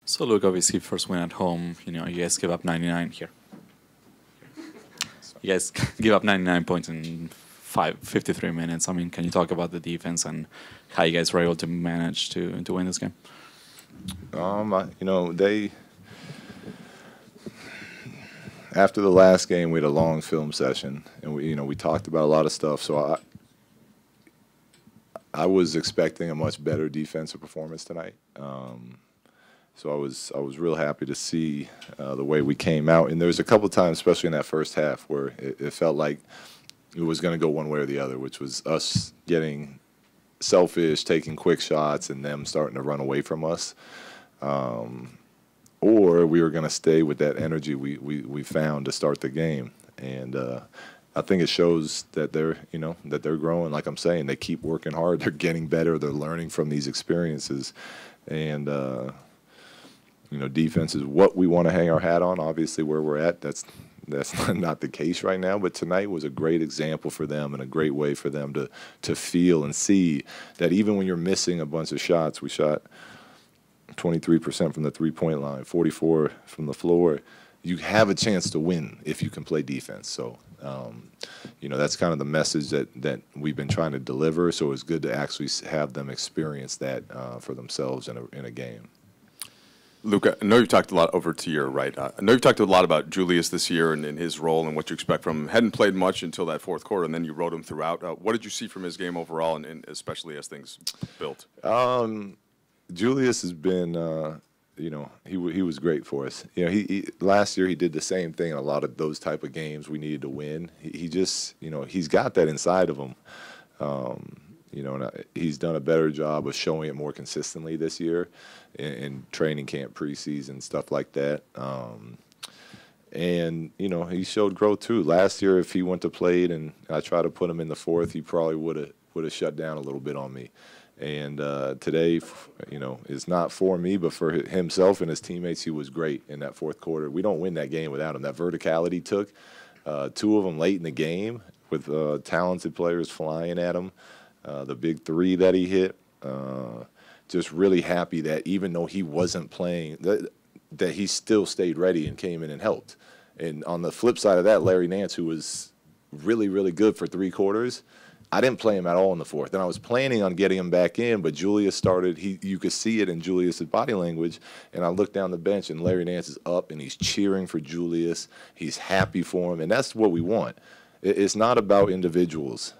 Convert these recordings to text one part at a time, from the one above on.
So look, obviously, first win at home. You guys give up 99 here. You guys give up 99 points in 53 minutes. I mean, can you talk about the defense and how you guys were able to manage to win this game? They after the last game we had a long film session, and we talked about a lot of stuff. So I was expecting a much better defensive performance tonight. So I was real happy to see the way we came out. And there was a couple of times, especially in that first half, where it felt like it was going to go one way or the other, which was us getting selfish, taking quick shots, and them starting to run away from us. Or we were going to stay with that energy we found to start the game. And I think it shows that they're growing. Like I'm saying, they keep working hard. They're getting better. They're learning from these experiences. And defense is what we want to hang our hat on. Obviously, where we're at, that's not the case right now. But tonight was a great example for them and a great way for them to feel and see that even when you're missing a bunch of shots, we shot 23% from the three-point line, 44 from the floor. You have a chance to win if you can play defense. So, that's kind of the message that we've been trying to deliver. So it's good to actually have them experience that for themselves in a game. Luka, I know you've talked a lot over to your right. I know you've talked a lot about Julius this year and his role and what you expect from him. Hadn't played much until that fourth quarter, and then you rode him throughout. What did you see from his game overall, and especially as things built? Julius has been, he was great for us. He last year he did the same thing in a lot of those type of games we needed to win. He just, he's got that inside of him. And he's done a better job of showing it more consistently this year in training camp, preseason, stuff like that. And he showed growth too. Last year, if he went to play and I tried to put him in the fourth, he probably would have shut down a little bit on me. And today, is not for me, but for himself and his teammates, he was great in that fourth quarter. We don't win that game without him. That verticality he took, two of them late in the game with talented players flying at him. The big three that he hit, just really happy that even though he wasn't playing, that he still stayed ready and came in and helped. And on the flip side of that, Larry Nance, who was really, really good for three quarters, I didn't play him at all in the fourth. And I was planning on getting him back in, but Julius started, you could see it in Julius's body language. And I looked down the bench, and Larry Nance is up, and he's cheering for Julius. He's happy for him, and that's what we want. It's not about individuals.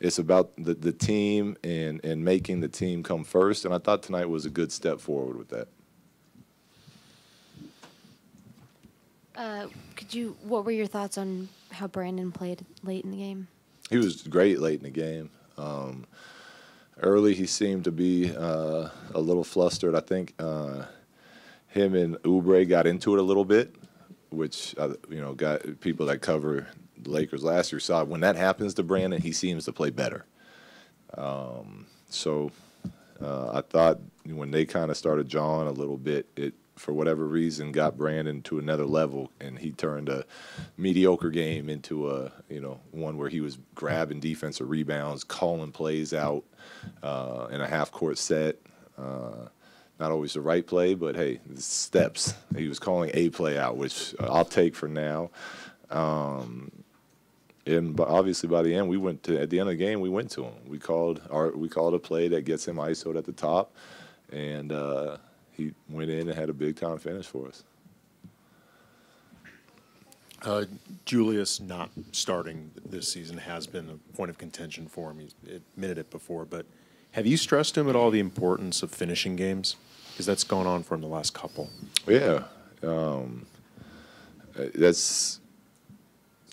It's about the team and making the team come first, and I thought tonight was a good step forward with that. What were your thoughts on how Brandon played late in the game? He was great late in the game. Early he seemed to be a little flustered. I think him and Oubre got into it a little bit, which got people that cover the Lakers last year saw when that happens to Brandon, he seems to play better. So I thought when they kind of started jawing a little bit, it for whatever reason got Brandon to another level, and he turned a mediocre game into a one where he was grabbing defensive rebounds, calling plays out in a half-court set. Not always the right play, but hey, steps. He was calling a play out, which I'll take for now. And obviously, by the end, at the end of the game, we went to him. We called a play that gets him ISO'd at the top, and he went in and had a big-time finish for us. Julius not starting this season has been a point of contention for him. He's admitted it before, but have you stressed him at all the importance of finishing games? Because that's gone on for him the last couple. Yeah. That's,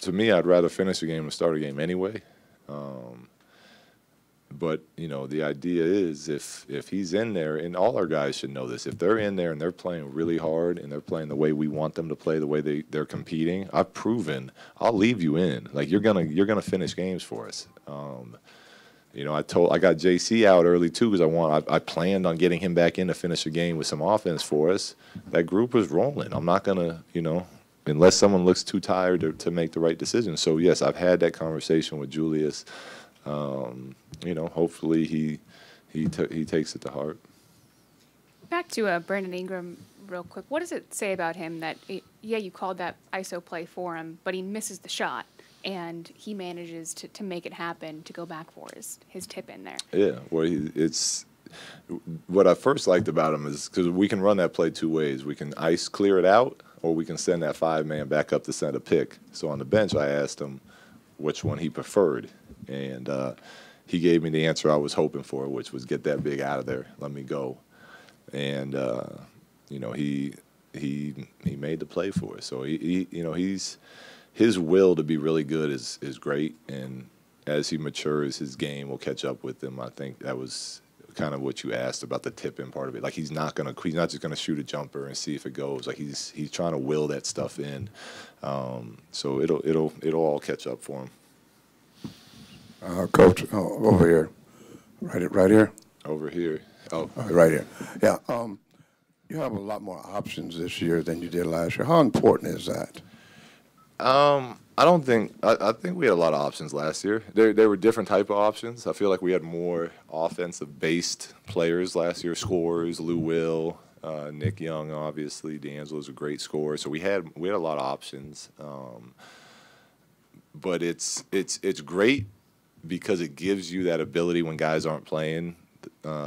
to me, I'd rather finish a game than start a game anyway. But, the idea is if he's in there, and all our guys should know this, if they're in there and they're playing really hard and they're playing the way we want them to play, the way they're competing, I've proven I'll leave you in. Like, you're gonna finish games for us. I got JC out early too because I planned on getting him back in to finish a game with some offense for us. That group was rolling. I'm not gonna, unless someone looks too tired to make the right decision. So yes, I've had that conversation with Julius. Hopefully he takes it to heart. Back to Brandon Ingram real quick. What does it say about him that, yeah, you called that ISO play for him, but he misses the shot, and he manages to make it happen, to go back for his tip in there? Yeah, well, it's what I first liked about him is because we can run that play two ways. We can ice clear it out, or we can send that 5-man back up to center pick. So on the bench, I asked him which one he preferred, and he gave me the answer I was hoping for, which was get that big out of there, let me go. And you know, he made the play for us. So he you know, his will to be really good is great, and as he matures, his game will catch up with him. I think that was kind of what you asked about the tip-in part of it. Like he's not just gonna shoot a jumper and see if it goes. Like he's trying to will that stuff in. So it'll all catch up for him. Coach, over here, right here. Over here. Oh, Right here. Yeah. You have a lot more options this year than you did last year. How important is that? I don't think I think we had a lot of options last year. There were different type of options. I feel like we had more offensive-based players last year, scorers, Lou Will, Nick Young, obviously. D'Angelo's a great scorer. So we had a lot of options. But it's great because it gives you that ability when guys aren't playing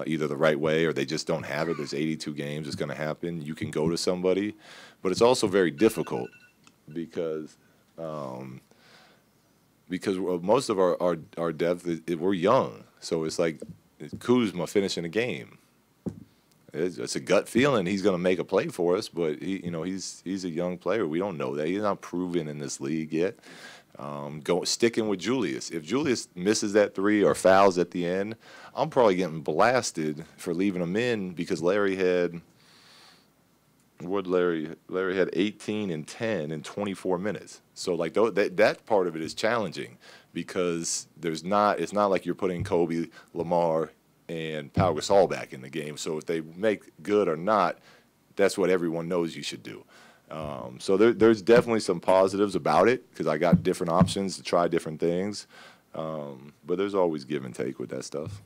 either the right way or they just don't have it. There's 82 games. It's going to happen. You can go to somebody. But it's also very difficult because most of our depth, we're young. So it's like Kuzma finishing a game. It's a gut feeling he's going to make a play for us, but he's a young player. We don't know that. He's not proven in this league yet. Sticking with Julius. If Julius misses that three or fouls at the end, I'm probably getting blasted for leaving him in because Larry had 18 and 10 in 24 minutes. So like that part of it is challenging because it's not like you're putting Kobe, Lamar, and Pau Gasol back in the game. So if they make good or not, that's what everyone knows you should do. So there's definitely some positives about it because I got different options to try different things. But there's always give and take with that stuff.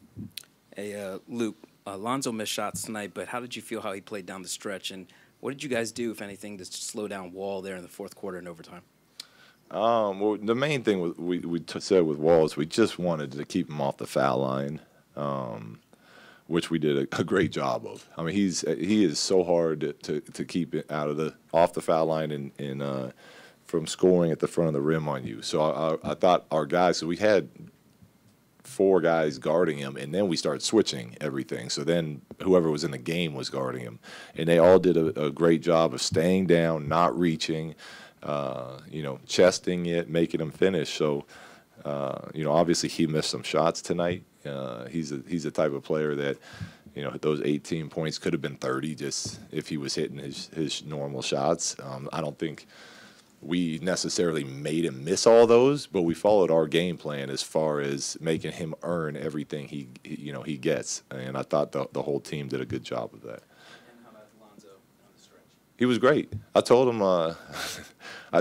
Hey, Luke, Lonzo missed shots tonight, but how did you feel how he played down the stretch? And what did you guys do, if anything, to slow down Wall there in the fourth quarter and overtime? Well, the main thing we said with Wall is we just wanted to keep him off the foul line, which we did a great job of. I mean, he is so hard to keep it off the foul line and from scoring at the front of the rim on you. So I thought our guys, so we had 4 guys guarding him, and then we started switching everything. So then whoever was in the game was guarding him, and they all did a great job of staying down, not reaching, chesting it, making him finish. So obviously he missed some shots tonight. He's the type of player that, those 18 points could have been 30 just if he was hitting his normal shots. I don't think we necessarily made him miss all those, but we followed our game plan as far as making him earn everything he gets. And I thought the whole team did a good job of that. And how about Lonzo down the stretch? He was great. I told him, I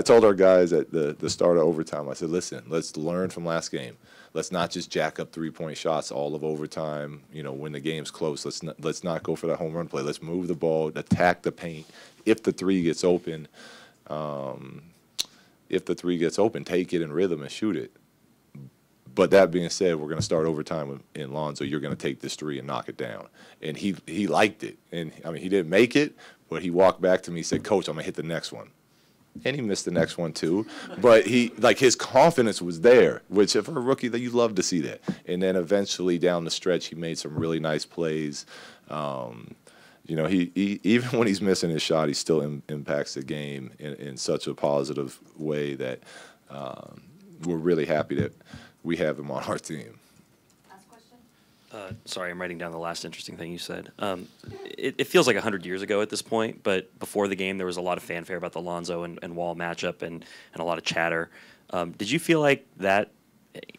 told our guys at the start of overtime, I said, listen, let's learn from last game. Let's not just jack up 3-point shots all of overtime. When the game's close, let's not go for that home run play. Let's move the ball, attack the paint. If the three gets open, take it in rhythm and shoot it. But that being said, we're going to start overtime in Lonzo. You're going to take this three and knock it down. And he liked it. And, he didn't make it, but he walked back to me and said, Coach, I'm going to hit the next one. And he missed the next one too. But his confidence was there, which for a rookie, you love to see that. And then eventually down the stretch, he made some really nice plays. He even when he's missing his shot, he still impacts the game in such a positive way that we're really happy that we have him on our team. Last question. Sorry, I'm writing down the last interesting thing you said. It feels like 100 years ago at this point, but before the game, there was a lot of fanfare about the Lonzo and Wall matchup and a lot of chatter. Did you feel like that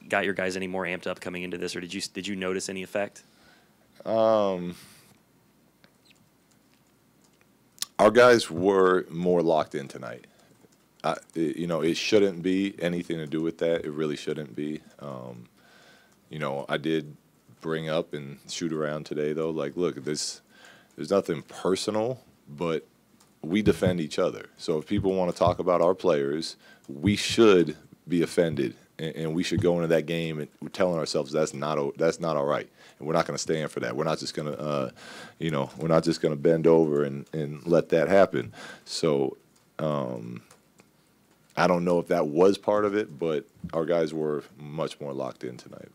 got your guys any more amped up coming into this, or did you notice any effect? Our guys were more locked in tonight. It shouldn't be anything to do with that. It really shouldn't be. I did bring up and shoot around today, though. Like, look, this there's nothing personal, but we defend each other. So if people want to talk about our players, we should be offended, and we should go into that game and we're telling ourselves that's not all right, and we're not going to stand for that. We're not just going to, we're not just going to bend over and let that happen. So I don't know if that was part of it, but our guys were much more locked in tonight.